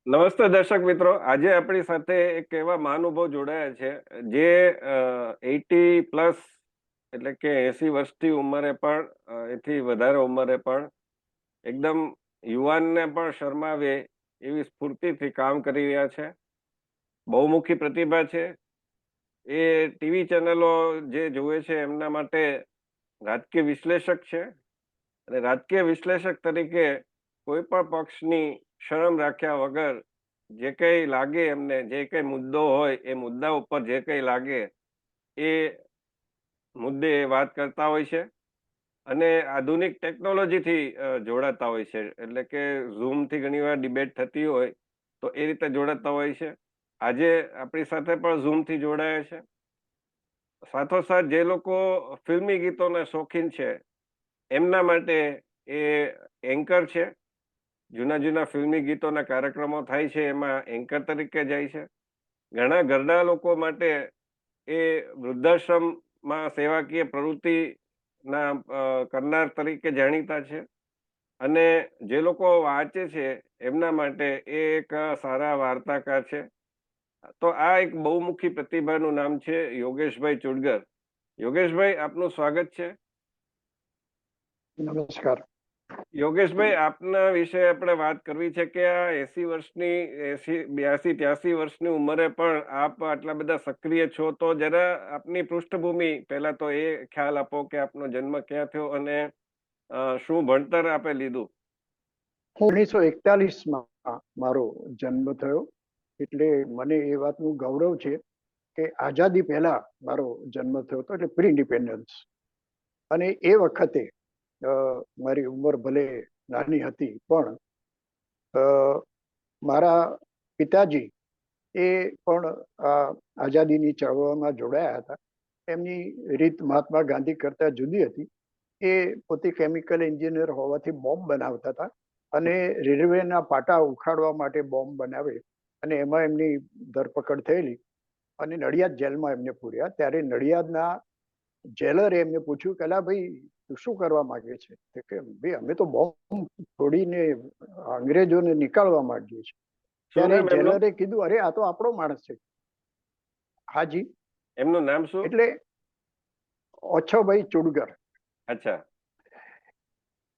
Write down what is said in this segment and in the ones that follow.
નમસ્તે દર્શક મિત્રો, આજે આપણી સાથે એક એવા મહાનુભાવ જોડાયા છે જે 80+ એટલે કે 80 વર્ષથી ઉંમરે પણ એથી વધારે ઉંમરે પણ એકદમ યુવાનને પણ શરમાવે એવી સ્ફૂર્તિથી કામ કરી રહ્યા છે. બહુમુખી પ્રતિભા છે. એ ટીવી ચેનલો જે જોવે છે એમના માટે રાજકીય વિશ્લેષક છે અને રાજકીય વિશ્લેષક તરીકે કોઈ પણ પક્ષની શરમ રાખ્યા વગર જે કંઈ લાગે એમને, જે કંઈ મુદ્દો હોય એ મુદ્દા ઉપર જે કંઈ લાગે એ મુદ્દે વાત કરતા હોય છે અને આધુનિક ટેકનોલોજીથી જોડાતા હોય છે. એટલે કે ઝૂમથી ઘણીવાર ડિબેટ થતી હોય તો એ રીતે જોડાતા હોય છે. આજે આપણી સાથે પણ ઝૂમથી જોડાયા છે. સાથોસાથ જે લોકો ફિલ્મી ગીતોના શોખીન છે એમના માટે એ એન્કર છે. જૂના જૂના ફિલ્મી ગીતોના કાર્યક્રમો થાય છે એમાં એન્કર તરીકે જાય છે. ઘણા ઘરડા લોકો માટે એ વૃદ્ધાશ્રમમાં સેવાકીય પ્રવૃત્તિના કરનાર તરીકે જાણીતા છે. અને જે લોકો વાંચે છે એમના માટે એ એક સારા વાર્તાકાર છે. તો આ એક બહુમુખી પ્રતિભાનું નામ છે યોગેશભાઈ ચુડગર. યોગેશભાઈ, આપનું સ્વાગત છે. નમસ્કાર. યોગેશભાઈ, આપના વિશે આપણે વાત કરવી છે કે આ 82 83 ઉંમરે પણ આપ આટલા બધા સક્રિય છો, તો જરા આપની પૃષ્ઠભૂમિ પહેલા તો એ ખ્યાલ આપો કે આપનો જન્મ ક્યાં થયો અને શું ભણતર આપે લીધું. 1941માં મારો જન્મ થયો, એટલે મને એ વાતનું ગૌરવ છે કે આઝાદી પહેલા મારો જન્મ થયો હતો, એટલે પ્રી ઇન્ડિપેન્ડન્સ. અને એ વખતે મારી ઉંમર ભલે નાની હતી પણ મારા પિતાજી એ પણ આઝાદીની ચળવળમાં જોડાયા હતા. એમની રીત મહાત્મા ગાંધી કરતા જુદી હતી. એ પોતે કેમિકલ એન્જિનિયર હોવાથી બોમ્બ બનાવતા હતા અને રેલવેના પાટા ઉખાડવા માટે બોમ્બ બનાવે અને એમાં એમની ધરપકડ થયેલી અને નડિયાદ જેલમાં એમને પૂર્યા. ત્યારે નડિયાદના જેલરે એમને પૂછ્યું કે અલા ભાઈ, તું શું કરવા માંગે છે? કે ભાઈ, અમે તો બોમ્બ તોડીને અંગ્રેજોને નીકાળવા માંગીએ છીએ. ત્યારે જેલરે કીધું, અરે આ તો આપણો માણસ છે. હાજી. એમનું નામ શું? એટલે ઓછોભાઈ ચુડગર. અચ્છા.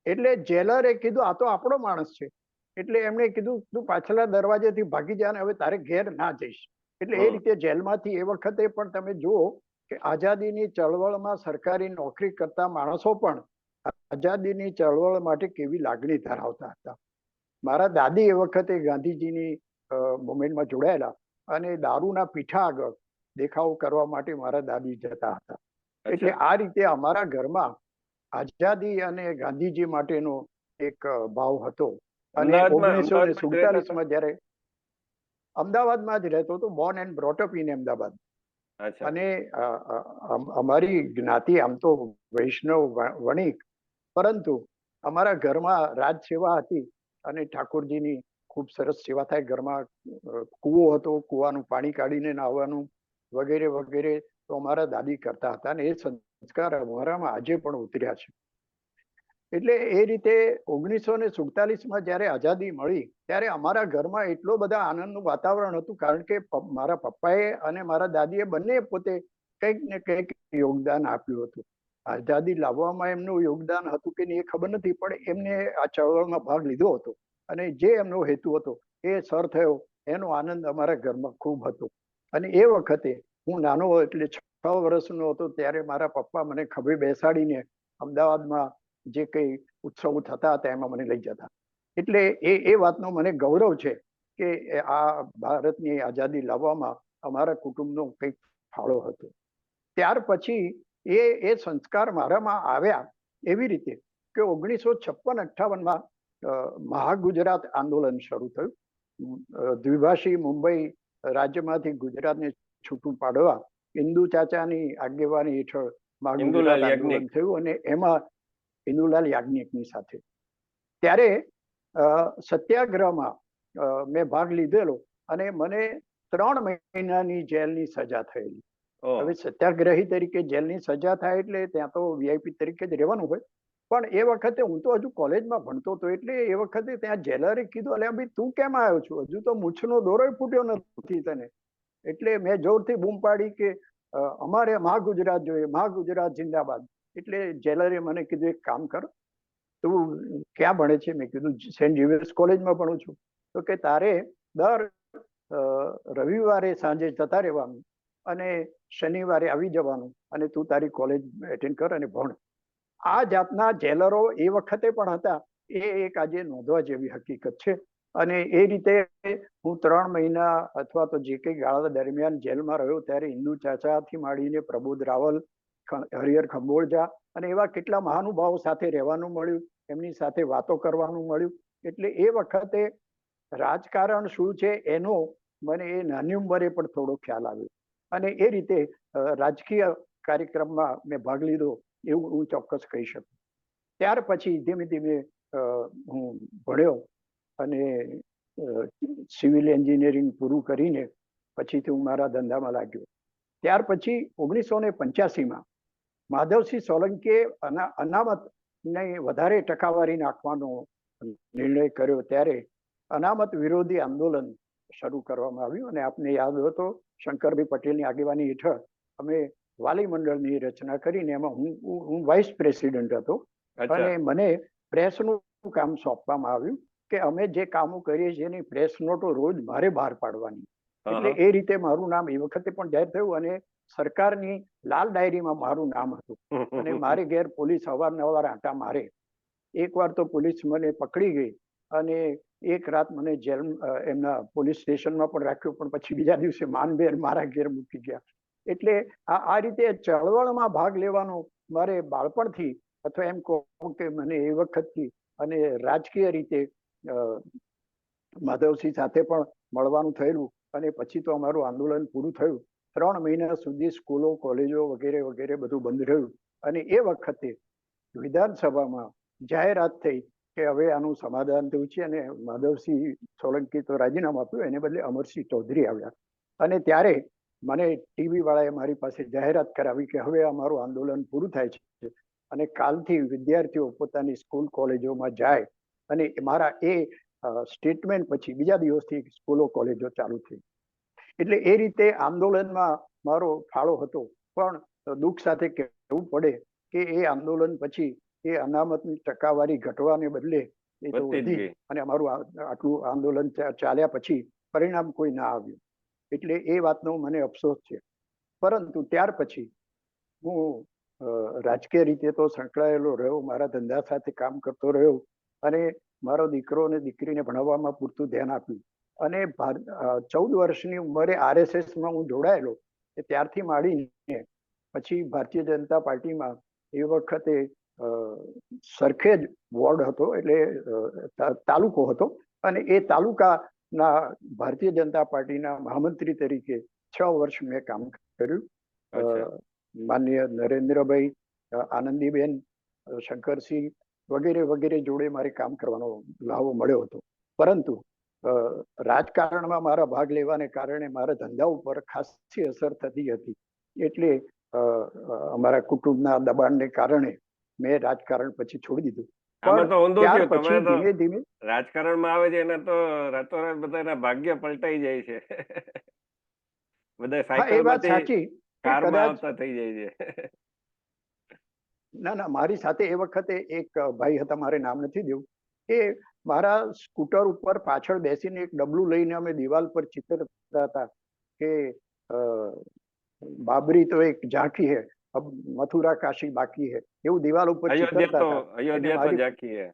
એટલે જેલરે કીધું આ તો આપણો માણસ છે. એટલે એમણે કીધું તું પાછલા દરવાજેથી ભાગી જા ને હવે તારે ઘેર ના જઈશ. એટલે એ રીતે જેલમાંથી એ વખતે પણ તમે જુઓ કે આઝાદીની ચળવળમાં સરકારી નોકરી કરતા માણસો પણ આઝાદીની ચળવળ માટે કેવી લાગણી ધરાવતા હતા. મારા દાદી એ વખતે ગાંધીજીની મુવમેન્ટમાં જોડાયેલા અને દારૂના પીઠા આગળ દેખાવ કરવા માટે મારા દાદી જતા હતા. એટલે આ રીતે અમારા ઘરમાં આઝાદી અને ગાંધીજી માટેનો એક ભાવ હતો. અને 1947માં જયારે અમદાવાદમાં જ રહેતો હતો, Born and brought up in Ahmedabad. અને અમારી જ્ઞાતિ આમ તો વૈષ્ણવ વણિક, પરંતુ અમારા ઘરમાં રાજ સેવા હતી અને ઠાકોરજીની ખૂબ સરસ સેવા થાય. ઘરમાં કૂવો હતો, કૂવાનું પાણી કાઢીને નાહવાનું વગેરે વગેરે તો અમારા દાદી કરતા હતા અને એ સંસ્કાર અમારામાં આજે પણ ઉતર્યા છે. એટલે એ રીતે 1947માં જયારે આઝાદી મળી ત્યારે અમારા ઘરમાં એટલો બધા આનંદનું વાતાવરણ હતું, કારણ કે મારા પપ્પાએ અને મારા દાદીએ બંને પોતે કંઈક ને કંઈક યોગદાન આપ્યું હતું. આઝાદી લાવવામાં એમનું યોગદાન હતું કે નહીં એ ખબર નથી, પણ એમને આ ચળવળમાં ભાગ લીધો હતો અને જે એમનો હેતુ હતો એ સર થયો, એનો આનંદ અમારા ઘરમાં ખૂબ હતો. અને એ વખતે હું નાનો એટલે 6 વર્ષનો હતો ત્યારે મારા પપ્પા મને ખભે બેસાડીને અમદાવાદમાં જે કંઈ ઉત્સવો થતા હતા એમાં મને લઈ જતા. એટલે એ વાતનો મને ગૌરવ છે કે આ ભારતની આઝાદી લાવવામાં અમારા કુટુંબનો કંઈક ફાળો હતો. ત્યાર પછી એ સંસ્કાર મારામાં આવ્યા એવી રીતે કે 1956-58માં મહાગુજરાત આંદોલન શરૂ થયું. દ્વિભાષી મુંબઈ રાજ્યમાંથી ગુજરાતને છૂટું પાડવા ઇન્દુ ચાચાની આગેવાની હેઠળ મહાગુજરાત આંદોલન થયું અને એમાં ઇન્દુલાલ યાજ્ઞિકની સાથે. ત્યારે સત્યાગ્રહમાં મેં ભાગ લીધેલો અને મને 3 મહિનાની જેલની સજા થયેલી. હવે સત્યાગ્રહી તરીકે જેલની સજા થાય એટલે ત્યાં તો VIP તરીકે જ રહેવાનું હોય. પણ એ વખતે હું તો હજુ કોલેજમાં ભણતો હતો, એટલે એ વખતે ત્યાં જેલરે કીધું, અલ્યા ભાઈ તું કેમ આવ્યો છું, હજુ તો મૂછનો દોરોય ફૂટ્યો નથી તને. એટલે મેં જોરથી બૂમ પાડી કે અમારે મહા ગુજરાત જોઈએ, મહા ગુજરાત જિંદાબાદ. એટલે જેલરે મને કીધું એક કામ કર, તું ક્યાં ભણે છે? મેં કીધું સેન્ટ ઝેવિયર્સ કોલેજમાં ભણું છું. તો કે તારે દર રવિવારે સાંજે જતા રહેવાનું અને શનિવારે આવી જવાનું, અને તું તારી કોલેજ એટેન્ડ કર અને ભણ. આ જાતના જેલરો એ વખતે પણ હતા, એ એક આજે નોંધવા જેવી હકીકત છે. અને એ રીતે હું 3 મહિના અથવા તો જે કંઈ ગાળા દરમિયાન જેલમાં રહ્યો, ત્યારે ઇન્દુ ચાચાથી માંડીને પ્રબોધ રાવલ, હરિહર ખંભોળજા અને એવા કેટલા મહાનુભાવો સાથે રહેવાનું મળ્યું, એમની સાથે વાતો કરવાનું મળ્યું. એટલે એ વખતે રાજકારણ શું છે એનો મને એ નાની ઉંમરે પણ થોડો ખ્યાલ આવ્યો, અને એ રીતે રાજકીય કાર્યક્રમમાં મેં ભાગ લીધો એવું હું ચોક્કસ કહી શકું. ત્યાર પછી ધીમે ધીમે હું ભણ્યો અને સિવિલ એન્જિનિયરિંગ પૂરું કરીને પછીથી હું મારા ધંધામાં લાગ્યો. ત્યાર પછી 1985માં માધવસિંહ સોલંકીએ અનામતને વધારે ટકાવારી નાખવાનો નિર્ણય કર્યો, ત્યારે અનામત વિરોધી આંદોલન શરૂ કરવામાં આવ્યું. અને આપને યાદ હોય તો શંકરભાઈ પટેલની આગેવાની હેઠળ અમે વાલી મંડળની રચના કરીને એમાં હું વાઇસ પ્રેસિડેન્ટ હતો. અને મને પ્રેસનું કામ સોંપવામાં આવ્યું કે અમે જે કામો કરીએ છીએ એની પ્રેસ નોટો રોજ મારે બહાર પાડવાની. એટલે એ રીતે મારું નામ એ વખતે પણ જાહેર થયું, અને સરકારની લાલ ડાયરીમાં મારું નામ હતું. અને મારે ઘેર પોલીસ અવારનવાર આંટા મારે. એકવાર તો પોલીસ મને પકડી ગઈ અને એક રાત મને જેલ એમના પોલીસ સ્ટેશનમાં પણ રાખ્યો, પણ પછી બીજા દિવસે માનભેર મારા ઘેર મૂકી ગયા. એટલે આ રીતે ચળવળમાં ભાગ લેવાનો મારે બાળપણથી, અથવા એમ કહું કે મને એ વખતથી, અને રાજકીય રીતે માધવસિંહ સાથે પણ મળવાનું થયેલું. અને પછી તો અમારું આંદોલન પૂરું થયું. 3 મહિના સુધી સ્કૂલો, કોલેજો વગેરે વગેરે બધું બંધ રહ્યું. અને એ વખતે વિધાનસભામાં જાહેરાત થઈ કે હવે આનું સમાધાન થયું છે, અને માધવસિંહ સોલંકી તો રાજીનામું આપ્યું, એને બદલે અમરસિંહ ચૌધરી આવ્યા. અને ત્યારે મને ટીવી વાળાએ મારી પાસે જાહેરાત કરાવી કે હવે અમારું આંદોલન પૂરું થાય છે, અને કાલથી વિદ્યાર્થીઓ પોતાની સ્કૂલ કોલેજોમાં જાય. અને મારા એ સ્ટેટમેન્ટ પછી બીજા દિવસથી સ્કૂલો કોલેજો ચાલુ થઈ. એટલે એ રીતે આંદોલનમાં મારો ફાળો હતો. પણ દુઃખ સાથે કહેવું પડે કે એ આંદોલન પછી એ અનામતની ટકાવારી ઘટવાને બદલે એ તો વધી, અને અમારું આટલું આંદોલન ચાલ્યા પછી પરિણામ કોઈ ના આવ્યું. એટલે એ વાતનો મને અફસોસ છે. પરંતુ ત્યાર પછી હું રાજકીય રીતે તો સંકળાયેલો રહ્યો, મારા ધંધા સાથે કામ કરતો રહ્યો, અને મારો દીકરો અને દીકરીને ભણાવવામાં પૂરતું ધ્યાન આપ્યું. અને 14 વર્ષની ઉંમરે RSSમાં હું જોડાયેલો. ત્યારથી માંડીને પછી ભારતીય જનતા પાર્ટીમાં એ વખતે સરખેજ વોર્ડ હતો, એટલે તાલુકો હતો, અને એ તાલુકાના ભારતીય જનતા પાર્ટીના મહામંત્રી તરીકે 6 વર્ષ મેં કામ કર્યું. માનનીય નરેન્દ્રભાઈ, આનંદીબેન, શંકરસિંહ વગેરે વગેરે જોડે મારે કામ કરવાનો લાવો મળ્યો હતો. પરંતુ રાજકારણમાં મારા ભાગ લેવાને કારણે મારા ધંધા ઉપર ખાસી અસર થતી હતી. એટલે અમારા કુટુંબના દબાણને કારણે મેં રાજકારણ પછી છોડી દીધું. પણ ત્યાર પછી ધીમે ધીમે રાજકારણમાં આવે છે, એના તો રાતોરાત બધાના ભાગ્ય પલટાઈ જાય છે. બધા સાયકલમાંથી કારમાં આવતા થઈ જાય છે. ના ના, મારી સાથે એ વખતે એક ભાઈ હતા, મારે નામ નથી દેવું, એ મારા સ્કૂટર ઉપર પાછળ બેસીને એક ડબલું લઈને અમે દિવાલ પર ચિત્ર કરતા હતા કે બાબરી તો એક ઝાંકી હે, અબ મથુરા કાશી બાકી હે, એવું દિવાલ ઉપર ચિતરતા હતા. અયોધ્યા તો ઝાંકી હે.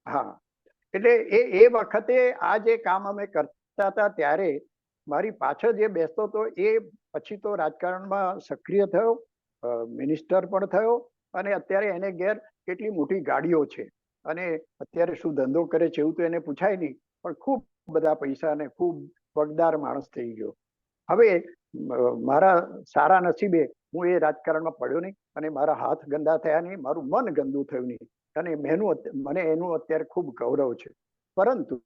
હા, એટલે એ વખતે આ જે કામ અમે કરતા હતા, ત્યારે મારી પાછળ જે બેસતો હતો એ પછી તો રાજકારણમાં સક્રિય થયો, મિનિસ્ટર પણ થયો, અને અત્યારે એને ઘેર કેટલી મોટી ગાડીઓ છે, અને અત્યારે શું ધંધો કરે છે એવું તો એને પૂછાય નહીં, પણ ખૂબ બધા પૈસા અને ખૂબ પગદાર માણસ થઈ ગયો. હવે મારા સારા નસીબે હું એ રાજકારણમાં પડ્યો નહીં, અને મારા હાથ ગંદા થયા નહીં, મારું મન ગંદુ થયું નહીં, અને મને એનું અત્યારે ખૂબ ગૌરવ છે. પરંતુ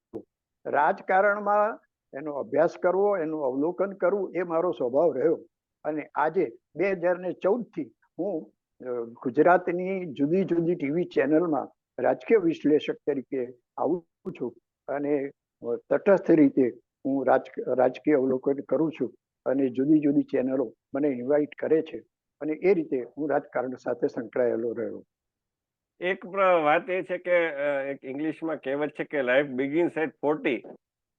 રાજકારણમાં એનો અભ્યાસ કરવો, એનું અવલોકન કરવું, એ મારો સ્વભાવ રહ્યો. અને આજે 2014થી હું ગુજરાતની જુદી જુદી ટીવી ચેનલમાં રાજકીય વિશ્લેષક તરીકે આવું છું અને તટસ્થ રીતે હું રાજકીય અવલોકન કરું છું અને જુદી જુદી ચેનલો મને ઇન્વાઇટ કરે છે અને એ રીતે હું રાજકારણ સાથે સંકળાયેલો રહ્યો. એક વાત એ છે કે એક ઇંગ્લિશમાં કહેવત છે કે લાઈફ બિગિન્સ એટ 40,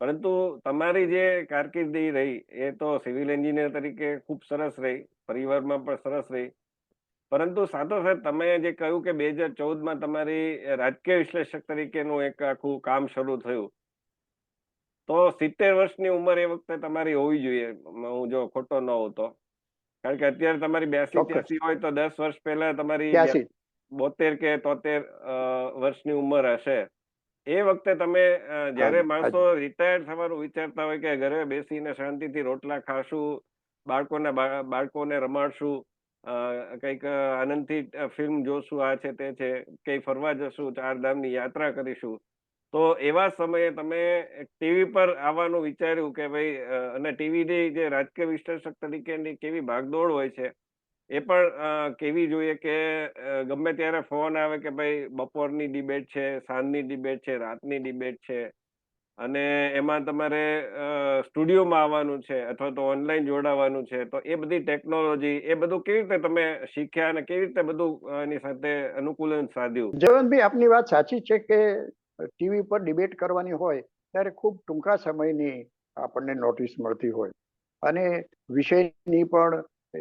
પરંતુ તમારી જે કારકિર્દી રહી એ તો સિવિલ એન્જિનિયર તરીકે ખૂબ સરસ રહી, પરિવારમાં પણ સરસ રહી, પરંતુ સાથોસાથ તમે જે કહ્યું કે 2014માં તમારી રાજકીય વિશ્લેષક તરીકેનું એક આખું કામ શરૂ થયું, તો 70 વર્ષની ઉંમર એ વખતે તમારી હોવી જોઈએ, હું જો ખોટો ન હોઉં તો. કારણ કે અત્યારે તમારી 82-83 હોય તો 10 વર્ષ પહેલા તમારી 82. 72 કે 73 વર્ષની ઉંમર હશે. એ વખતે તમે જ્યારે માણસો રિટાયર થવાનું વિચારતા હોય કે ઘરે બેસીને શાંતિથી રોટલા ખાશું, બાળકોને રમાડશું, કંઈક આનંદથી ફિલ્મ જોશું, આ છે તે છે, કંઈ ફરવા જશું, 4 ધામની યાત્રા કરીશું, તો એવા સમયે તમે ટીવી પર આવવાનું વિચાર્યું કે ભાઈ, અને ટીવીની જે રાજકીય વિશ્લેષક તરીકેની કેવી ભાગદોડ હોય છે એ પણ કેવી જોઈએ કે ગમે ત્યારે ફોન આવે કે ભાઈ બપોરની ડિબેટ છે, સાંજની ડિબેટ છે, રાતની ડિબેટ છે, અને એમાં તમારે સ્ટુડિયોમાં આવવાનું છે અથવા તો ઓનલાઈન જોડાવાનું છે, તો એ બધી ટેકનોલોજી, એ બધું કેવી રીતે તમે શીખ્યા અને કેવી રીતે બધું એની સાથે અનુકૂલન સાધ્યું? જયવંતભાઈ, આપની વાત સાચી છે કે ટીવી પર ડિબેટ કરવાની હોય ત્યારે ખૂબ ટૂંકા સમયની આપણને નોટિસ મળતી હોય અને વિષયની પણ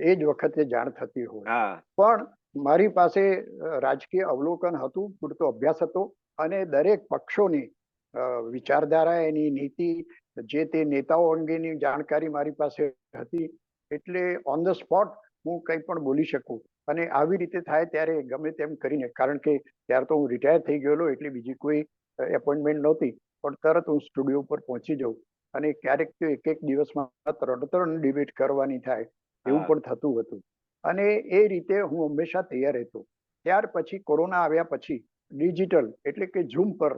એ જ વખતે જાણ થતી હોય. હા. પણ મારી પાસે રાજકીય અવલોકન હતું, પૂરતો અભ્યાસ હતો અને દરેક પક્ષોની વિચારધારા, એની નીતિ, જે તે નેતાઓ અંગેની જાણકારી મારી પાસે હતી. એટલે ઓન ધ સ્પોટ હું કંઈ પણ બોલી શકું અને આવી રીતે થાય ત્યારે ગમે તેમ કરીને, કારણ કે ત્યારે તો હું રિટાયર થઈ ગયેલો એટલે બીજી કોઈ એપોઇન્ટમેન્ટ નહોતી, પણ તરત હું સ્ટુડિયો પર પહોંચી જાઉં અને ક્યારેક તો એક દિવસમાં 3 ડિબેટ કરવાની થાય એવું પણ થતું હતું અને એ રીતે હું હંમેશા તૈયાર રહેતો. ત્યાર પછી કોરોના આવ્યા પછી ડિજિટલ એટલે કે ઝૂમ પર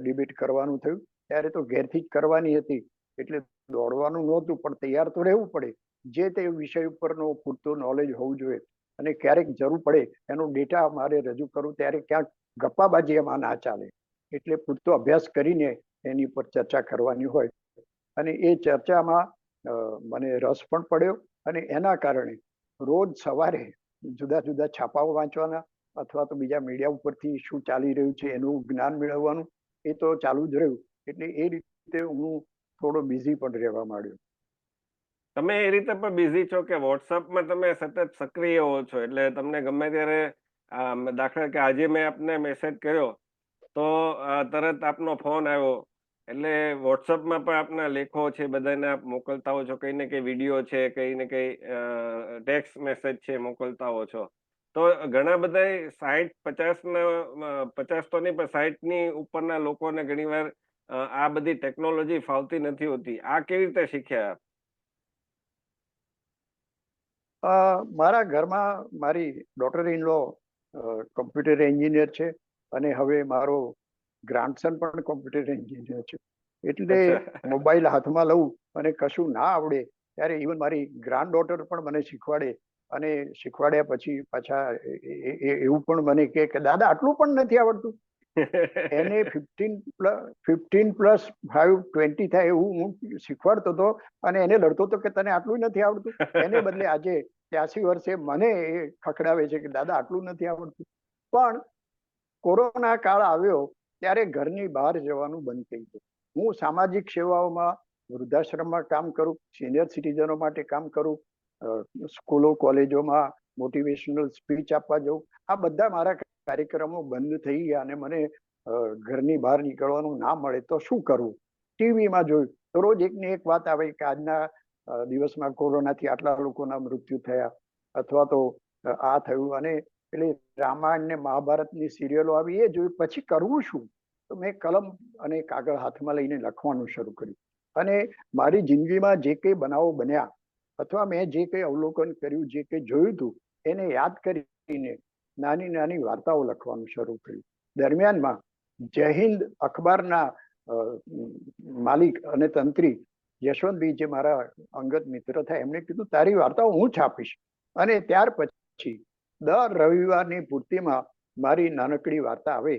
ડિબેટ કરવાનું થયું. ત્યારે તો ઘેરથી જ કરવાની હતી એટલે દોડવાનું નહોતું, પણ તૈયાર તો રહેવું પડે. જે તે વિષય ઉપરનો પૂરતો નોલેજ હોવું જોઈએ અને ક્યારેક જરૂર પડે એનો ડેટા મારે રજૂ કરું ત્યારે ક્યાંક ગપ્પાબાજી એમાં ના ચાલે, એટલે પૂરતો અભ્યાસ કરીને એની પર ચર્ચા કરવાની હોય અને એ ચર્ચામાં મને રસ પણ પડ્યો અને એના કારણે રોજ સવારે જુદા જુદા છાપાઓ વાંચવાના અથવા તો બીજા મીડિયા ઉપરથી શું ચાલી રહ્યું છે એનું જ્ઞાન મેળવવાનું એ તો ચાલુ જ રહ્યું. એટલે એ રીતે હું થોડો બિઝી પણ રહેવા માંડ્યો. તમે એ રીતે પણ બિઝી છો કે વોટ્સઅપમાં તમે સતત સક્રિય હો છો, એટલે તમને ગમે ત્યારે દાખલા કે આજે મેં આપને મેસેજ કર્યો તો તરત આપનો ફોન આવ્યો, એટલે વોટ્સઅપમાં પણ આપના લેખો છે બધાને આપ મોકલતા હો છો, કંઈ ને કંઈ વિડીયો છે, કંઈ ને કંઈ ટેક્સ્ટ મેસેજ છે મોકલતા હો છો. તો ઘણા બધા 50 તો નહીં પણ 60ની ઉપરના લોકોને ઘણીવાર આ બધી ટેકનોલોજી ફાવતી નથી હોતી. આ કેવી રીતે શીખ્યા? મારા ઘરમાં મારી daughter in law computer engineer છે અને હવે મારો ગ્રાન્ડસન પણ કોમ્પ્યુટર એન્જિનિયર છે. એટલે મોબાઈલ હાથમાં લઉં અને કશું ના આવડે ત્યારે ઇવન મારી ગ્રાન્ડ ડોટર પણ મને શીખવાડે અને શીખવાડ્યા પછી પાછા એવું પણ મને કે દાદા આટલું પણ નથી આવડતું. એને 15+5 20 થાય એવું હું શીખવાડતો હતો અને એને લડતો હતો કે તને આટલું નથી આવડતું. એને બદલે આજે 83 વર્ષે મને એ ખખડાવે છે કે દાદા આટલું નથી આવડતું. પણ કોરોના કાળ આવ્યો ત્યારે ઘરની બહાર જવાનું બંધ થઈ ગયું. હું સામાજિક સેવાઓમાં વૃદ્ધાશ્રમમાં કામ કરું, સિનિયર સિટીઝનો માટે કામ કરું, સ્કૂલો કોલેજોમાં મોટિવેશનલ સ્પીચ આપવા જવું. આ બધા મારા કાર્યક્રમો બંધ થઈ ગયા અને મને ઘરની બહાર નીકળવાનું ના મળે તો શું કરવું. ટીવીમાં જોયું તો રોજ એકની એક વાત આવે કે આજના દિવસમાં કોરોનાથી આટલા લોકોના મૃત્યુ થયા અથવા તો આ થયું, અને એટલે રામાયણ ને મહાભારતની સિરિયલો આવી એ જોયું. પછી કરવું શું? તો મેં કલમ અને કાગળ હાથમાં લઈને લખવાનું શરૂ કર્યું અને મારી જિંદગીમાં જે કંઈ બનાવો બન્યા અથવા મેં જે કંઈ અવલોકન કર્યું, જે કંઈ જોયું હતું એને યાદ કરીને નાની નાની વાર્તાઓ લખવાનું શરૂ કર્યું. દરમિયાનમાં જય હિન્દ અખબારના માલિક અને તંત્રી યશવંતભાઈ, જે મારા અંગત મિત્ર થાય, એમણે કીધું તારી વાર્તાઓ હું છાપીશ. અને ત્યાર પછી દર રવિવારની પૂર્તિમાં મારી નાનકડી વાર્તા આવે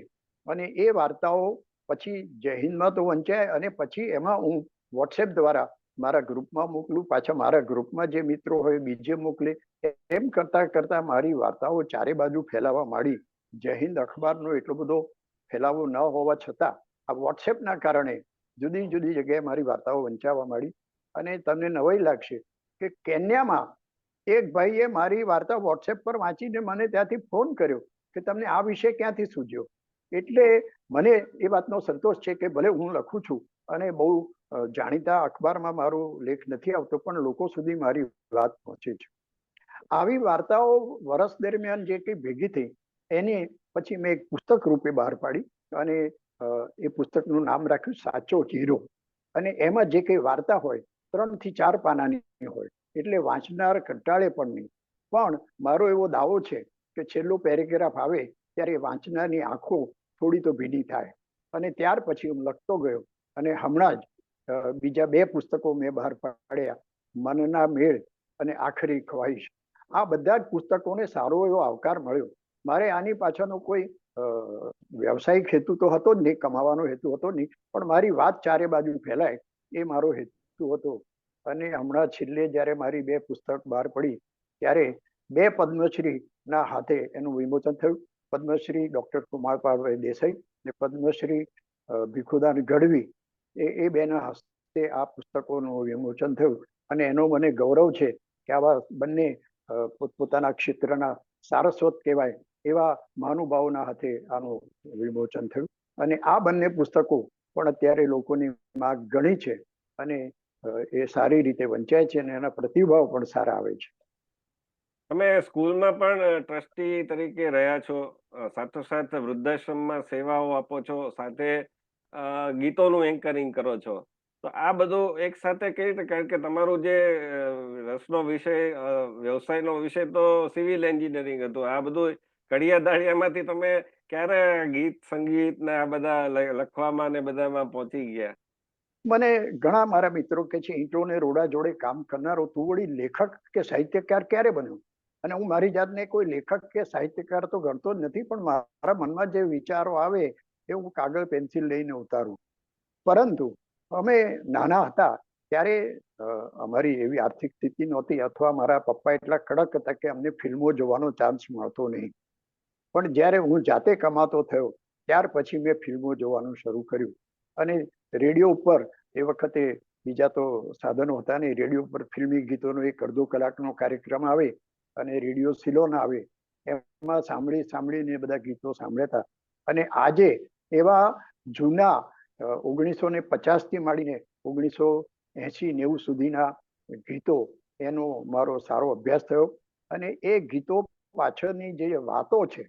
અને એ વાર્તાઓ પછી જય હિન્દમાં તો વંચાય અને પછી એમાં હું વોટ્સએપ દ્વારા મારા ગ્રુપમાં મોકલું, પાછા મારા ગ્રુપમાં જે મિત્રો હોય બીજે મોકલે. એમ કરતા કરતા મારી વાર્તાઓ ચારે બાજુ ફેલાવા માંડી. જય હિન્દ અખબારનો એટલો બધો ફેલાવો ન હોવા છતાં આ વોટ્સએપના કારણે જુદી જુદી જગ્યાએ મારી વાર્તાઓ વંચાવા માંડી. અને તમને નવાઈ લાગશે કે કેન્યામાં એક ભાઈએ મારી વાર્તા વોટ્સએપ પર વાંચીને મને ત્યાંથી ફોન કર્યો કે તમને આ વિષય ક્યાંથી સૂઝ્યો. એટલે મને એ વાતનો સંતોષ છે કે ભલે હું લખું છું અને બહુ જાણીતા અખબારમાં મારો લેખ નથી આવતો પણ લોકો સુધી મારી વાત પહોંચે છે. આવી વાર્તાઓ વર્ષ દરમિયાન જે કંઈ ભેગી થઈ એની પછી મેં એક પુસ્તક રૂપે બહાર પાડી અને એ પુસ્તકનું નામ રાખ્યું સાચો હીરો. અને એમાં જે કંઈ વાર્તા હોય 3 થી 4 પાનાની હોય એટલે વાંચનાર કંટાળે પણ નહીં. પણ મારો એવો દાવો છે કે છેલ્લો પેરેગ્રાફ આવે ત્યારે વાંચનારની આંખો થોડી તો ભીની થાય. અને ત્યાર પછી હું લખતો ગયો અને હમણાં જ બીજા 2 પુસ્તકો મેં બહાર પાડ્યા, મનના મેળ અને આખરી ખ્વાહિશ. આ બધા જ પુસ્તકોને સારો એવો આવકાર મળ્યો. મારે આની પાછળનો કોઈ વ્યવસાયિક હેતુ તો હતો જ નહીં, કમાવાનો હેતુ હતો નહીં, પણ મારી વાત ચારે બાજુ ફેલાય એ મારો હેતુ હતો. અને હમણાં છેલ્લે જ્યારે મારી 2 પુસ્તક બહાર પડી ત્યારે 2 પદ્મશ્રીના હાથે એનું વિમોચન થયું. પદ્મશ્રી ડોક્ટર કુમારપાળભાઈ દેસાઈ અને પદ્મશ્રી ભીખુદાન ગઢવી એ બેના હસ્તે આ પુસ્તકોનું વિમોચન થયું. અને એનો મને ગૌરવ છે કે આવા બંને પોતપોતાના ક્ષેત્રના સારસ્વત કહેવાય એવા મહાનુભાવોના હાથે આનું વિમોચન થયું. અને આ બંને પુસ્તકો પણ અત્યારે લોકોની માંગ ઘણી છે અને એ સારી રીતે વંચાય છે અને એના પ્રતિભાવ પણ સારા આવે છે. તમે સ્કૂલમાં પણ ટ્રસ્ટી તરીકે રહ્યા છો, સાથોસાથ વૃદ્ધાશ્રમમાં સેવાઓ આપો છો, સાથે ગીતોનું એન્કરિંગ કરો છો. તો આ બધું એક સાથે કેવી રીતે? કારણ કે તમારું જે રસનો વિષય, વ્યવસાયનો વિષય તો સિવિલ એન્જિનિયરિંગ હતું. આ બધું કડિયા દાળિયામાંથી તમે ક્યારે ગીત સંગીત ને આ બધા લખવામાં ને બધામાં પહોંચી ગયા? મને ઘણા મારા મિત્રો કે છે ઈંટો ને રોડા જોડે કામ કરનારો તું વળી લેખક કે સાહિત્યકાર ક્યારે બન્યો? અને હું મારી જાતને કોઈ લેખક કે સાહિત્યકાર તો ગણતો જ નથી, પણ મારા મનમાં જે વિચારો આવે એ હું કાગળ પેન્સિલ લઈને ઉતારું. પરંતુ અમે નાના હતા ત્યારે અમારી એવી આર્થિક સ્થિતિ નહોતી અથવા મારા પપ્પા એટલા કડક હતા કે અમને ફિલ્મો જોવાનો ચાન્સ મળતો નહીં. પણ જ્યારે હું જાતે કમાતો થયો ત્યાર પછી મેં ફિલ્મો જોવાનું શરૂ કર્યું. અને રેડિયો ઉપર એ વખતે બીજા તો સાધનો હતા નહીં, રેડિયો ઉપર ફિલ્મી ગીતોનો 1-1.5 કલાકનો કાર્યક્રમ આવે અને રેડિયો સિલોન આવે, એમાં સાંભળીને બધા ગીતો સાંભળ્યા. અને આજે એવા જૂના 1950 થી માંડીને 1980-90 સુધીના ગીતો એનો મારો સારો અભ્યાસ થયો. અને એ ગીતો પાછળની જે વાતો છે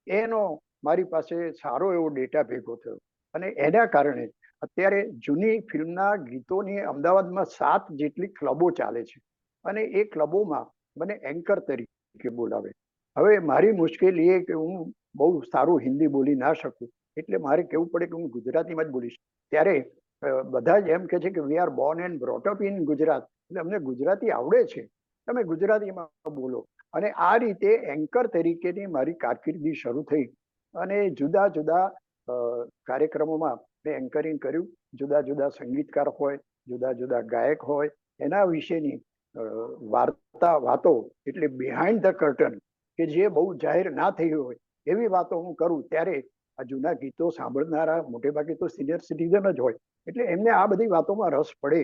એનો મારી પાસે સારો એવો ડેટા ભેગો થયો. અને એના કારણે અત્યારે જૂની ફિલ્મના ગીતોની અમદાવાદમાં 7 જેટલી ક્લબો ચાલે છે અને એ ક્લબોમાં મને એન્કર તરીકે બોલાવે. હવે મારી મુશ્કેલી એ કે હું બહુ સારું હિન્દી બોલી ના શકું, એટલે મારે કહેવું પડે કે હું ગુજરાતીમાં જ બોલીશ. ત્યારે બધા જ એમ કહે છે કે we are Born and brought up in Gujarat, એટલે અમને ગુજરાતી આવડે છે, તમે ગુજરાતીમાં બોલો. અને આ રીતે એન્કર તરીકેની મારી કારકિર્દી શરૂ થઈ અને જુદા જુદા કાર્યક્રમોમાં મેં એન્કરિંગ કર્યું. જુદા જુદા સંગીતકાર હોય, જુદા જુદા ગાયક હોય, એના વિશેની વાતો એટલે બિહાઇન્ડ ધ કર્ટન કે જે બહુ જાહેર ના થઈ હોય એવી વાતો હું કરું. ત્યારે આ જૂના ગીતો સાંભળનારા મોટે ભાગે તો સિનિયર સિટીઝન જ હોય, એટલે એમને આ બધી વાતોમાં રસ પડે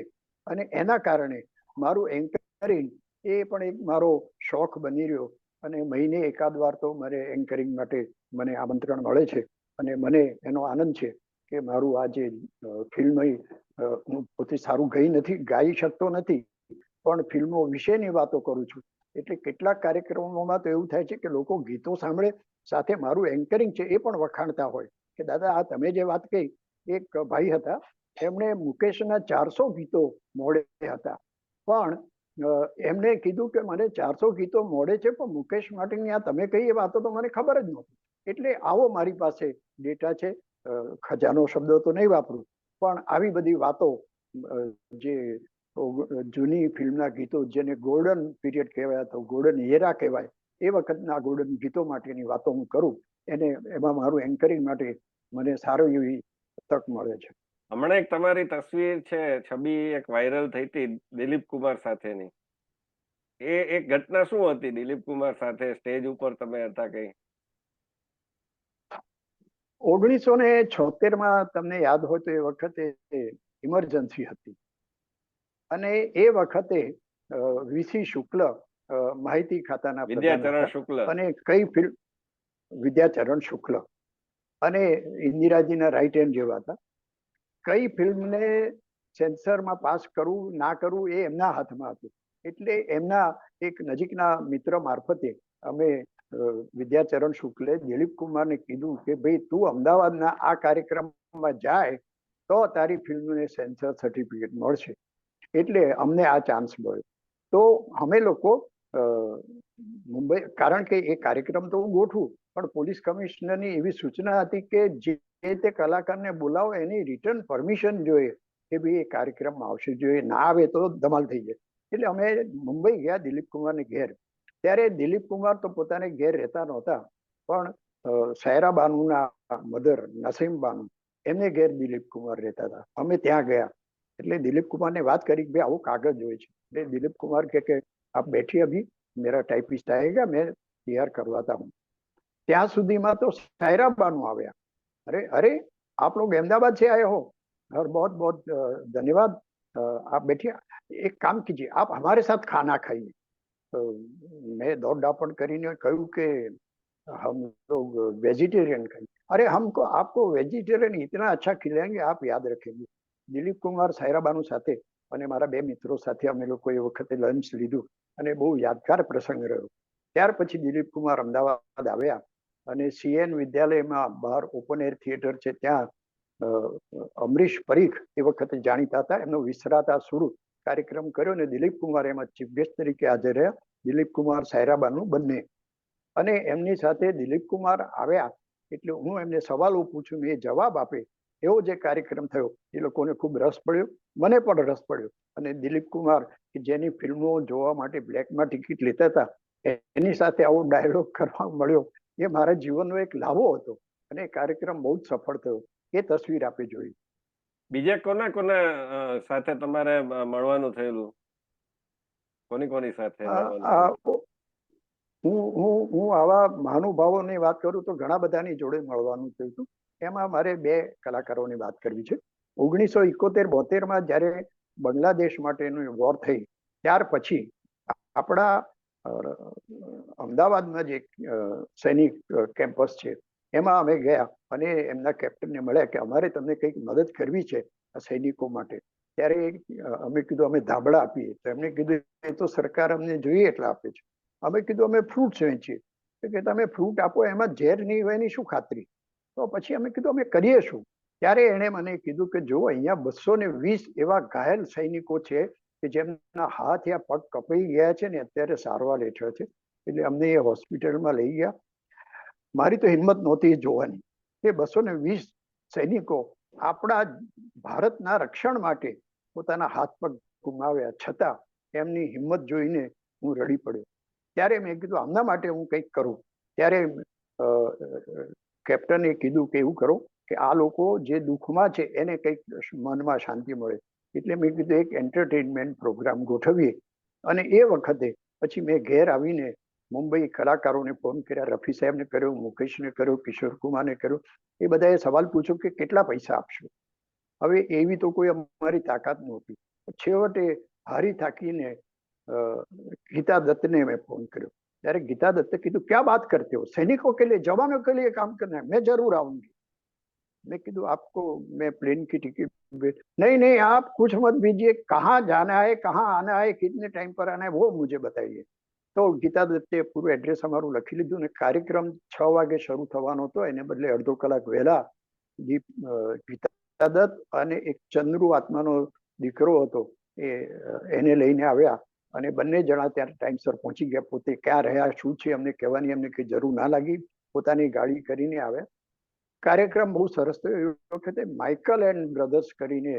અને એના કારણે મારું એન્કરિંગ એ પણ એક મારો શોખ બની રહ્યો. અને મહિને એકાદ વાર તો મારે એન્કરિંગ માટે મને આમંત્રણ મળે છે અને મને એનો આનંદ છે કે મારું આ જે ફિલ્મ હું પોતે સારું ગાઈ શકતો નથી પણ ફિલ્મો વિશેની વાતો કરું છું. એટલે કેટલાક કાર્યક્રમોમાં તો એવું થાય છે કે લોકો ગીતો સાંભળે સાથે મારું એન્કરિંગ છે એ પણ વખાણતા હોય કે દાદા આ તમે જે વાત કહી, એક ભાઈ હતા એમણે મુકેશના 400 ગીતો મોડે હતા, પણ એમને કીધું કે મને 400 ગીતો મોડે છે પણ મુકેશ માટેની આ તમે કહી એ વાતો તો મને ખબર જ નહોતી. એટલે આવો મારી પાસે ડેટા છે. ખજાનો શબ્દો તો નહીં વાપરું, પણ આવી બધી વાતો જે જૂની ફિલ્મના ગીતો જેને ગોલ્ડન પીરિયડ કહેવાય અથવા ગોલ્ડન એરા કહેવાય એ વખતના ગોલ્ડન ગીતો માટેની વાતો હું કરું, એમાં મારું એન્કરિંગ માટે મને સારો એવી તક મળે છે. હમણાં એક તમારી તસવીર છે, છબી એક વાયરલ થઈ હતી દિલીપ કુમાર સાથેની. એ એક ઘટના શું હતી દિલીપ કુમાર સાથે સ્ટેજ ઉપર તમે હતા કઈ? 1976માં તમને યાદ હોય તો એ વખતે ઇમરજન્સી હતી અને એ વખતે વીસી શુક્લ માહિતી ખાતાના પ્રધાન વિદ્યાચરણ હતા શુક્લ. અને કઈ ફિલ્મ વિદ્યાચરણ શુક્લ અને ઇન્દિરાજીના રાઈટ હેન્ડ જેવા હતા. કઈ ફિલ્મને સેન્સરમાં પાસ કરવું ના કરવું એ એમના હાથમાં હતું. એટલે એમના એક નજીકના મિત્ર મારફતે અમે વિદ્યાચરણ શુક્લે દિલીપ કુમારને કીધું કે ભાઈ તું અમદાવાદના આ કાર્યક્રમમાં જાય તો તારી ફિલ્મને સેન્સર સર્ટિફિકેટ મળશે. એટલે અમને આ ચાન્સ મળ્યો. તો અમે લોકો મુંબઈ, કારણ કે એ કાર્યક્રમ તો હું ગોઠવું, પણ પોલીસ કમિશનરની એવી સૂચના હતી કે જે તે કલાકારને બોલાવો એની રિટર્ન પરમિશન જોઈએ કે ભાઈ એ કાર્યક્રમમાં આવશે, જોઈએ ના આવે તો ધમાલ થઈ જાય. એટલે અમે મુંબઈ ગયા દિલીપ કુમારને ઘેર. ત્યારે દિલીપ કુમાર તો પોતાને ઘેર રહેતા નહોતા, પણ સાયરા બાનુના મધર નસીમ બાનુ એમને ઘેર દિલીપ કુમાર રહેતા હતા. અમે ત્યાં ગયા એટલે દિલીપ કુમારને વાત કરી કે ભાઈ આવું કાગળ જોઈએ છે. એટલે દિલીપ કુમાર કે આપ બેઠી અભી मेरा टाइपिस्ट आएगा, मैं तैयार करवाता हूँ. ત્યાં સુધીમાં તો સાયરા બાનુ આવ્યા. अरे आप लोग अहमदाबाद से आए हो और बहुत बहुत धन्यवाद, आप बैठिए, एक काम कीजिए आप हमारे साथ खाना खाइए. तो मैं दौड़ दापड़ કરીને કહ્યું કે हम लोग वेजिटेरियन खाइए. अरे हमको आपको वेजिटेरियन इतना अच्छा खिलाएंगे आप याद रखेंगे. દિલીપ કુમાર સાયરા બાનુ સાથે અને મારા બે મિત્રો સાથે અમે લોકો એ વખતે લંચ લીધું અને બહુ યાદગાર પ્રસંગ રહ્યો. ત્યાર પછી દિલીપ કુમાર અમદાવાદ આવ્યા અને સીએન વિદ્યાલયમાં બહાર ઓપન એર થિયેટર છે ત્યાં અમરીશ પરીખ એ વખતે જાણીતા હતા, એમનો વિસરાતા સુર કાર્યક્રમ કર્યો અને દિલીપ કુમાર એમાં ચીફ ગેસ્ટ તરીકે હાજર રહ્યા. દિલીપ કુમાર સાયરા બાનુ બંને. અને એમની સાથે દિલીપ કુમાર આવ્યા એટલે હું એમને સવાલો પૂછું, એ જવાબ આપે, એવો જે કાર્યક્રમ થયો એ લોકોને ખૂબ રસ પડ્યો, મને પણ રસ પડ્યો. અને દિલીપ કુમાર કે જેની ફિલ્મો જોવા માટે બ્લેકમાં ટિકિટ લેતા હતા એની સાથે આવો ડાયલોગ કરવા મળ્યો એ મારા જીવનનો એક લાવો હતો અને એ કાર્યક્રમ બહુ જ સફળ થયો. એ તસવીર આપે જોઈ. બીજા કોના કોના સાથે તમારે મળવાનું થયેલું? કોની સાથે મળવાનું? હું આવા મહાનુભાવોની વાત કરું તો ઘણા બધાની જોડે મળવાનું થયું હતું. એમાં મારે બે કલાકારોની વાત કરવી છે. 1971-72માં જ્યારે બાંગ્લાદેશ માટેની વોર થઈ ત્યાર પછી આપણા અમદાવાદમાં જે સૈનિક કેમ્પસ છે એમાં અમે ગયા અને એમના કેપ્ટનને મળ્યા કે અમારે તમને કંઈક મદદ કરવી છે આ સૈનિકો માટે. ત્યારે અમે કીધું અમે ધાબળા આપીએ. તો એમને કીધું એ તો સરકાર અમને જોઈએ એટલા આપે છે. અમે કીધું અમે ફ્રૂટ્સ વેચીએ. કે તમે ફ્રૂટ આપો એમાં ઝેર નહીં હોય એની શું ખાતરી? તો પછી અમે કીધું અમે કરીએ શું? ત્યારે એણે મને કીધું કે જો અહીંયા 220 એવા ઘાયલ સૈનિકો છે કે જેમના હાથ યા પગ કપાઈ ગયા છે ને અત્યારે સારવાર હેઠળ છે. એટલે અમને એ હોસ્પિટલમાં લઈ ગયા. મારી તો હિંમત નહોતી જોવાની કે 220 સૈનિકો આપણા ભારતના રક્ષણ માટે પોતાના હાથ પગ ગુમાવ્યા છતાં એમની હિંમત જોઈને હું રડી પડ્યો. ત્યારે મેં કીધું આમના માટે હું કંઈક કરું. ત્યારે કેપ્ટને કીધું કે એવું કરો કે આ લોકો જે દુઃખમાં છે એને કંઈક મનમાં શાંતિ મળે. એટલે મેં કીધું એક એન્ટરટેનમેન્ટ પ્રોગ્રામ ગોઠવીએ. અને એ વખતે પછી મેં ઘેર આવીને મુંબઈ કલાકારોને ફોન કર્યા, રફી સાહેબને કર્યો, મુકેશને કર્યો, કિશોર કુમારને કર્યો. એ બધાએ સવાલ પૂછ્યો કે કેટલા પૈસા આપશો? હવે એવી તો કોઈ અમારી તાકાત નહોતી. છેવટે હારી થાકીને गीता दत्त ने मैं फोन करो. यार गीता दत्त की तो क्या बात करते हो, सैनिकों के लिए जवानों के लिए काम करना है, मैं जरूर आऊंगी. मैं कीधु आपको मैं प्लेन की टिकट, नहीं आप कुछ मत भेजिए, कहाँ जाना है कहाँ आना है कितने टाइम पर आना है वो मुझे बताइए. तो गीता दत्ते पूરું એડ્રેસ અમારું લખી લીધું ને કાર્યક્રમ 6 વાગે શરૂ થવાનો હતો એને બદલે અડધો કલાક વહેલા ગીતા દત્ત અને એક ચંદ્રુ આત્માનો દીકરો હતો એને લઈને આવ્યા અને બંને જણા ત્યાં ટાઈમસર પહોંચી ગયા. પોતે ક્યાં રહ્યા શું છે અમને કહેવાની એમને કઈ જરૂર ના લાગી, પોતાની ગાડી કરીને આવ્યા. કાર્યક્રમ બહુ સરસ થયો. એ વખતે માઇકલ એન્ડ બ્રધર્સ કરીને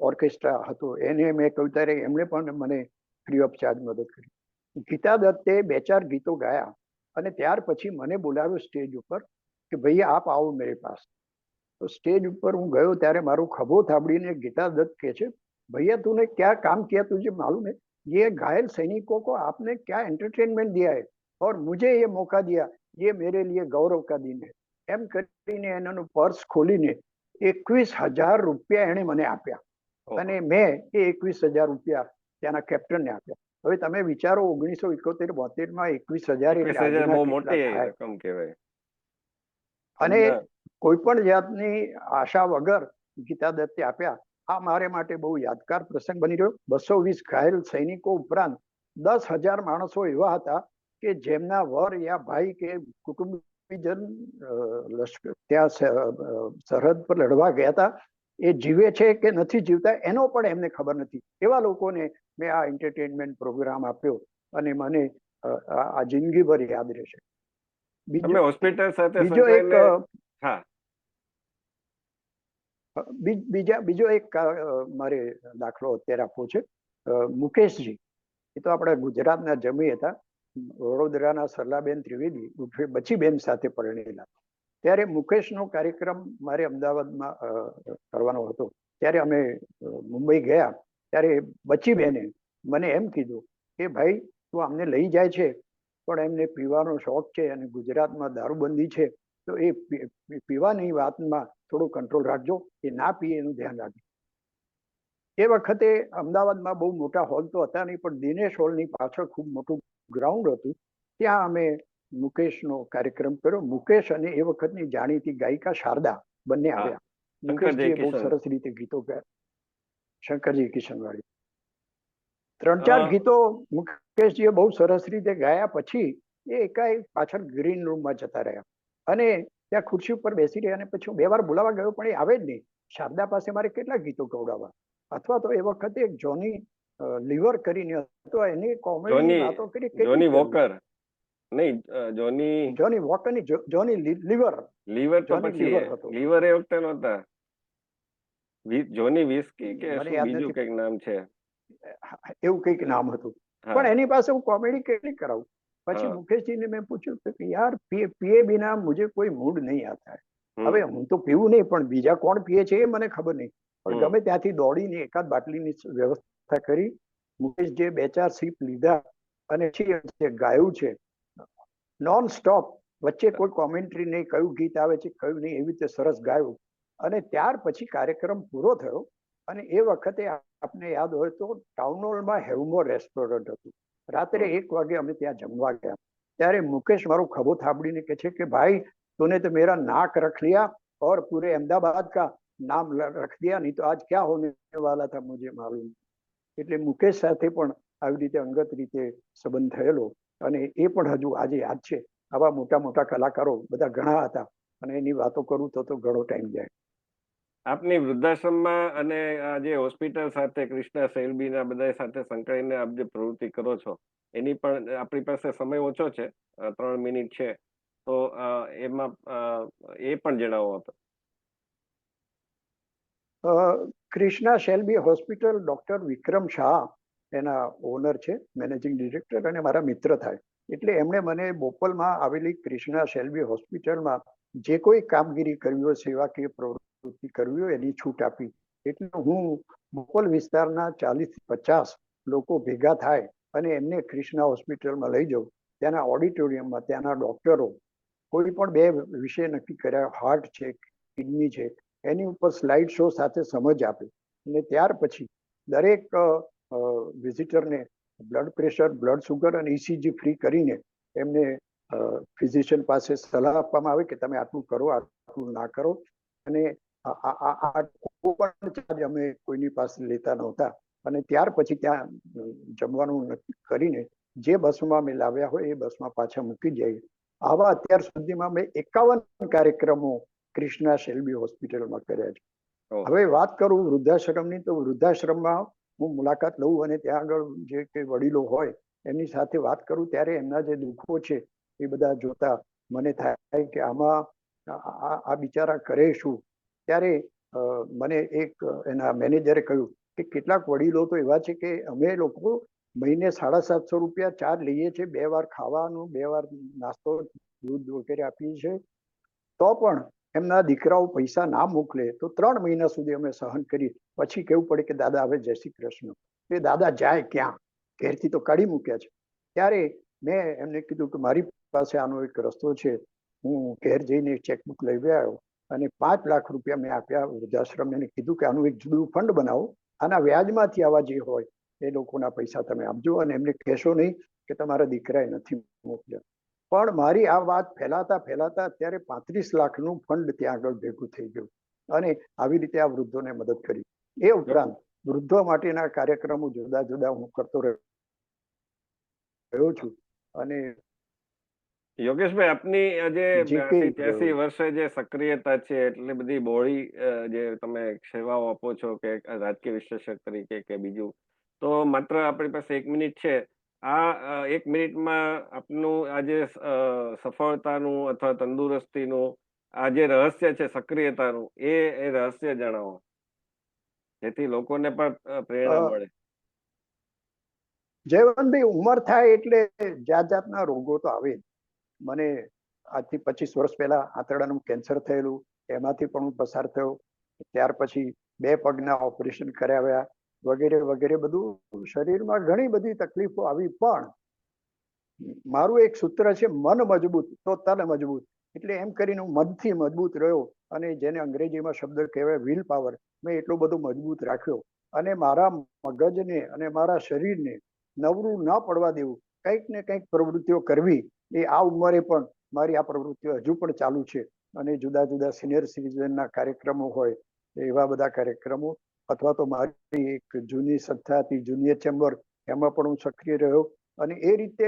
ઓર્કેસ્ટ્રા હતો, એને મેં કહ્યું ત્યારે એમણે પણ મને ફ્રી ઓફ ચાર્જ મદદ કરી. ગીતા દત્તે 2-4 ગીતો ગાયા અને ત્યાર પછી મને બોલાવ્યો સ્ટેજ ઉપર કે ભૈયા આપ આવો મેરે પાસ. તો સ્ટેજ ઉપર હું ગયો ત્યારે મારો ખભો થાબડીને ગીતા દત્ત કહે છે, भैया तूने क्या काम किया तुझे मालूम है, ये घायल सैनिकों को आपने क्या एंटरटेनमेंट दिया है और मुझे ये मौका दिया, ये मेरे लिए गौरव का दिन है. એમ કરીને એનું પર્સ ખોલીને 21,000 રૂપિયા એણે મને આપ્યા અને મેં એ 21,000 રૂપિયા ત્યાંના કેપ્ટનને આપ્યા. હવે તમે વિચારો 1971-72 21,000 એટલે આજના બહુ કેટલા મોટી થાય. રકમ કહેવાય. અને કોઈ પણ જાતની આશા વગર ગીતા દત્તે આપ્યા. આ મારે માટે બહુ યાદગાર પ્રસંગ બની રહ્યો. 220 ઘાયલ સૈનિકો ઉપરાંત 10,000 માણસો એવા હતા કે જેમના વર યા ભાઈ કે કુટુંબીજન ત્યાં સરહદ પર લડવા ગયા હતા, એ જીવે છે કે નથી જીવતા એનો પણ એમને ખબર નથી. એવા લોકોને મેં આ એન્ટરટેનમેન્ટ પ્રોગ્રામ આપ્યો અને મને આ જિંદગીભર યાદ રહેશે. હોસ્પિટલ સાથે બીજો એક હા બીજો એક મારે દાખલો અત્યારે આપવો છે. મુકેશજી, એ તો આપણા ગુજરાતના જમી હતા. વડોદરાના સરલાબેન ત્રિવેદી ઉર્ફે બચીબેન સાથે પરણેલા. ત્યારે મુકેશનો કાર્યક્રમ મારે અમદાવાદમાં કરવાનો હતો. ત્યારે અમે મુંબઈ ગયા ત્યારે બચીબેને મને એમ કીધું કે ભાઈ તું અમને લઈ જાય છે પણ એમને પીવાનો શોખ છે અને ગુજરાતમાં દારૂબંધી છે, તો એ પીવાની વાતમાં થોડો કંટ્રોલ રાખજો, એ ના પીએ એનું ધ્યાન રાખજો. એ વખતે અમદાવાદમાં બહુ મોટા હોલ તો હતા નહીં, પણ દિનેશ હોલની પાછળ ખૂબ મોટું ગ્રાઉન્ડ હતું. ત્યાં અમે મુકેશનો કાર્યક્રમ કર્યો. મુકેશ અને એ વખતની જાણીતી ગાયિકા શારદા બંને આવ્યા. મુકેશજીએ બહુ સરસ રીતે ગીતો ગાયા. શંકરજી કિશનવાડી 3-4 ગીતો મુકેશજીએ બહુ સરસ રીતે ગાયા. પછી એ એકાએક પાછળ ગ્રીન રૂમમાં જતા રહ્યા અને ત્યાં ખુરશી ઉપર બેસી રહ્યા. અને પછી 2 વાર બોલાવા ગયો પણ એ આવે જ નહીં. શારદા પાસે મારે કેટલા ગીતો ગવડાવવા? અથવા તો એ વખતે એક જોની લીવર કરીને હતો, એની કોમેડી વાતો કરી. જોની વોકર નહીં, જોની વોકર ની જોની લીવર તો પછી લીવર એ વખતે નહોતા. જોની વિસ્કી કે બીજું કઈક નામ છે, એવું કઈક નામ હતું. પણ એની પાસે હું કોમેડી કેટલી કરાવું. પછી મુકેશજીને મેં પૂછ્યું કે યાર પીએ બિના મુझे કોઈ મૂડ નહીં आता है. હવે હું તો પીવું નહીં, પણ બીજા કોણ પીએ છે એ મને ખબર નહીં. પણ ગમે ત્યાંથી દોડીને એકાદ બાટલીની વ્યવસ્થા કરી. મુકેશજીએ 2-4 સીપ લીધા અને ગાયું છે નોન સ્ટોપ. વચ્ચે કોઈ કોમેન્ટ્રી નહીં, કયું ગીત આવે છે કયું નહીં, એવી રીતે સરસ ગાયું. અને ત્યાર પછી કાર્યક્રમ પૂરો થયો. અને એ વખતે આપને યાદ હોય તો ટાઉન હોલમાં હેવમોર રેસ્ટોરન્ટ હતું. રાત્રે 1 વાગે અમે ત્યાં જમવા ગયા. ત્યારે મુકેશ મારો ખભો થાબડીને કહે છે કે ભાઈ तूने तो मेरा नाक रख लिया और पूरे अहमदाबाद का नाम रख दिया, नहीं तो आज क्या होने वाला था मुझे मालूम. એટલે મુકેશ સાથે પણ આવી રીતે અંગત રીતે સંબંધ થયેલો અને એ પણ હજુ આજે યાદ છે. આવા મોટા મોટા કલાકારો બધા ઘણા હતા અને એની વાતો કરું તો ઘણો ટાઈમ જાય. આપની વૃદ્ધાશ્રમમાં અને આ જે હોસ્પિટલ સાથે કૃષ્ણા શેલ્બીના બધા સાથે સંકળાઈને આપ જે પ્રવૃત્તિ કરો છો એની પણ આપણી પાસે સમય ઓછો છે, 3 મિનિટ છે, તો એમાં એ પણ જણાવો હતો. કૃષ્ણા શેલ્બી હોસ્પિટલ ડોક્ટર વિક્રમ શાહ એના ઓનર છે, મેનેજિંગ ડિરેક્ટર, અને મારા મિત્ર થાય. એટલે એમણે મને બોપલમાં આવેલી કૃષ્ણા શેલ્બી હોસ્પિટલમાં જે કોઈ કામગીરી કરવી હોય, સેવાકીય પ્રવૃત્તિ કરવી હોય, એની છૂટ આપી. એટલે હું બોપલ વિસ્તારના 40-50 લોકો ભેગા થાય અને એમને કૃષ્ણા હોસ્પિટલમાં લઈ જાઉં. ત્યાંના ઓડિટોરિયમમાં ત્યાંના ડોક્ટરો કોઈ પણ 2 વિષય નક્કી કર્યા, હાર્ટ છે, કિડની છે, એની ઉપર સ્લાઇડ શો સાથે સમજ આપે. અને ત્યાર પછી દરેક વિઝિટરને બ્લડ પ્રેશર, બ્લડ સુગર અને ECG ફ્રી કરીને એમને ફિઝિશિયન પાસે સલાહ આપવામાં આવે કે તમે આટલું કરો, આટલું ના કરો. અને આ કોઈ પણ અમે કોઈની પાસે લેતા નહોતા. અને ત્યાર પછી ત્યાં જમવાનું નક્કી કરીને જે બસમાં અમે લાવ્યા હોય એ બસમાં પાછા મૂકી જઈએ. આવા અત્યાર સુધીમાં મેં 51 કાર્યક્રમો કૃષ્ણા શેલ્બી હોસ્પિટલમાં કર્યા છે. હવે વાત કરું વૃદ્ધાશ્રમની, તો વૃદ્ધાશ્રમમાં હું મુલાકાત લઉં અને ત્યાં આગળ જે કંઈ વડીલો હોય એમની સાથે વાત કરું ત્યારે એમના જે દુઃખો છે એ બધા જોતા મને થાય કે આમાં આ બિચારા કરે શું. ત્યારે મને એક એના મેનેજરે કહ્યું કે કેટલાક વડીલો તો એવા છે કે અમે લોકો મહિને 750 રૂપિયા ચાર્જ લઈએ છીએ, 2 વાર ખાવાનું, 2 વાર નાસ્તો, દૂધ વગેરે આપીએ છીએ. તો પણ એમના દીકરાઓ પૈસા ના મોકલે તો 3 મહિના સુધી અમે સહન કરી. પછી કેવું પડે કે દાદા હવે જય શ્રી કૃષ્ણ. એ દાદા જાય ક્યાં, ઘેરથી તો કાઢી મૂક્યા છે. ત્યારે મેં એમને કીધું કે મારી પાસે આનો એક રસ્તો છે. હું ઘેર જઈને ચેકબુક લઈ આવ્યો અને 5 લાખ રૂપિયા મેં આપ્યા વૃદ્ધાશ્રમને અને કીધું કે આનું એક જુદું ફંડ બનાવો. આના વ્યાજમાંથી આવા જે હોય એ લોકોના પૈસા તમે આપજો અને એમને કહેશો નહીં કે તમારા દીકરાએ નથી મોકલ્યા. પણ મારી આ વાત ફેલાતા અત્યારે 35 લાખનું ફંડ ત્યાં આગળ ભેગું થઈ ગયું અને આવી રીતે આ વૃદ્ધોને મદદ કરી. એ ઉપરાંત વૃદ્ધો માટેના કાર્યક્રમો જુદા જુદા હું કરતો રહ્યો છું. અને યોગેશભાઈ, આપની આજે જે 82-83 વર્ષે જે સક્રિયતા છે, એટલી બધી બોળી જે તમે સેવાઓ આપો છો કે રાજકીય વિશ્લેષક તરીકે કે બીજું, તો માત્ર આપણી પાસે 1 મિનિટ છે. આ 1 મિનિટમાં આપનું આજે સફળતાનું અથવા તંદુરસ્તીનું આ જે રહસ્ય છે સક્રિયતાનું, એ રહસ્ય જણાવો, જેથી લોકોને પણ પ્રેરણા મળે. જયવંતભાઈ, ઉંમર થાય એટલે જાતના રોગો તો આવે. મને આજથી 25 વર્ષ પહેલા આંતરડાનું કેન્સર થયેલું, એમાંથી પણ હું પસાર થયો. ત્યાર પછી 2 પગના ઓપરેશન કરાવ્યા વગેરે વગેરે. બધું શરીરમાં ઘણી બધી તકલીફો આવી. પણ મારું એક સૂત્ર છે, મન મજબૂત તો તન મજબૂત. એટલે એમ કરીને હું મનથી મજબૂત રહ્યો અને જેને અંગ્રેજીમાં શબ્દ કહેવાય વિલ પાવર, મેં એટલો બધો મજબૂત રાખ્યો અને મારા મગજને અને મારા શરીરને નવરું ન પડવા દેવું, કંઈક ને કંઈક પ્રવૃત્તિઓ કરવી. એ આ ઉંમરે પણ મારી આ પ્રવૃત્તિઓ હજુ પણ ચાલુ છે. અને જુદા જુદા સિનિયર સિટીઝનના કાર્યક્રમો હોય એવા બધા કાર્યક્રમો, અથવા તો મારી એક જૂની સંસ્થા હતી જુનિયર ચેમ્બર, એમાં પણ હું સક્રિય રહ્યો. અને એ રીતે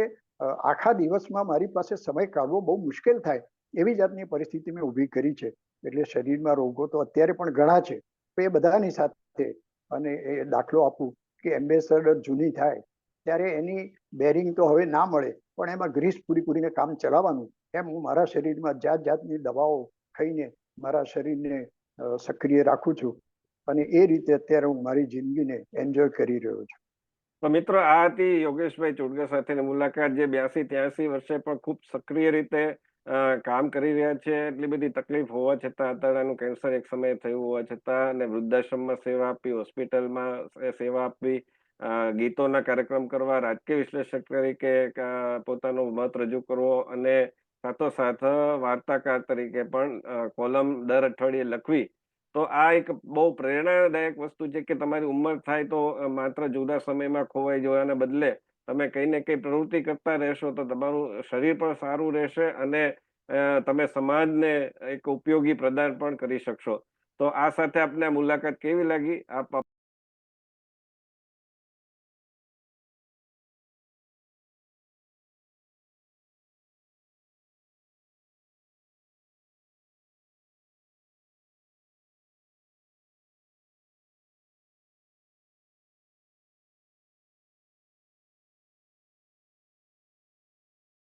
આખા દિવસમાં મારી પાસે સમય કાઢવો બહુ મુશ્કેલ થાય એવી જાતની પરિસ્થિતિ મેં ઊભી કરી છે. એટલે શરીરમાં રોગો તો અત્યારે પણ ઘણા છે. એ બધાની સાથે અને એ દાખલો આપું કે એમ્બેસેડર જૂની થાય ત્યારે એની બેરિંગ તો હવે ના મળે, પણ એમાં ગ્રીસ પૂરીને કામ ચલાવવાનું. એમ હું મારા શરીરમાં જાત જાતની દવાઓ ખાઈને મારા શરીરને સક્રિય રાખું છું અને એ રીતે અત્યારે હું મારી જિંદગીને એન્જોય કરી રહ્યો છું. તો મિત્રો, આ હતી યોગેશભાઈ ચુડગર સાથેની મુલાકાત, જે 82-83 વર્ષે પણ ખૂબ સક્રિય રીતે કામ કરી રહ્યા છે. એટલી બધી તકલીફ હોવા છતાં, આંતરડાનું કેન્સર એક સમયે થયું હોવા છતાં, અને વૃદ્ધાશ્રમમાં સેવા આપી, હોસ્પિટલમાં સેવા આપવી, ગીતોના કાર્યક્રમ કરવા, રાજકીય વિશ્લેષક તરીકે પોતાનો મત રજૂ કરવો, અને સાથોસાથ વાર્તાકાર તરીકે પણ કોલમ દર અઠવાડિયે લખવી. તો આ એક બહુ પ્રેરણાદાયક વસ્તુ છે કે તમારી ઉંમર થાય તો માત્ર જુદા સમયમાં ખોવાઈ જવાને બદલે તમે કંઈ ને કંઈ પ્રવૃત્તિ કરતા રહેશો તો તમારું શરીર પણ સારું રહેશે અને તમે સમાજને એક ઉપયોગી પ્રદાન પણ કરી શકશો. તો આ સાથે આપને આ મુલાકાત કેવી લાગી? આપ